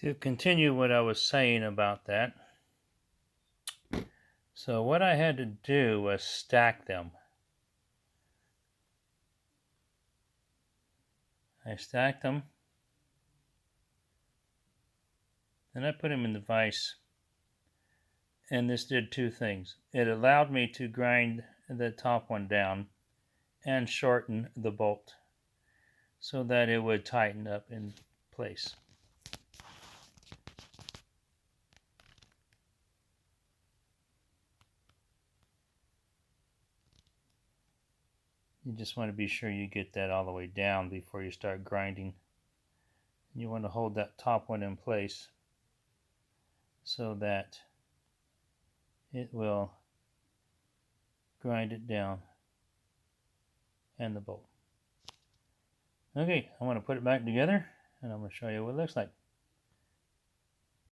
To continue what I was saying about that, so what I had to do was stack them. I stacked them, then I put them in the vise, and this did two things. It allowed me to grind the top one down and shorten the bolt so that it would tighten up in place. You just want to be sure you get that all the way down before you start grinding. You want to hold that top one in place so that it will grind it down and the bolt. Okay, I'm going to put it back together and I'm going to show you what it looks like.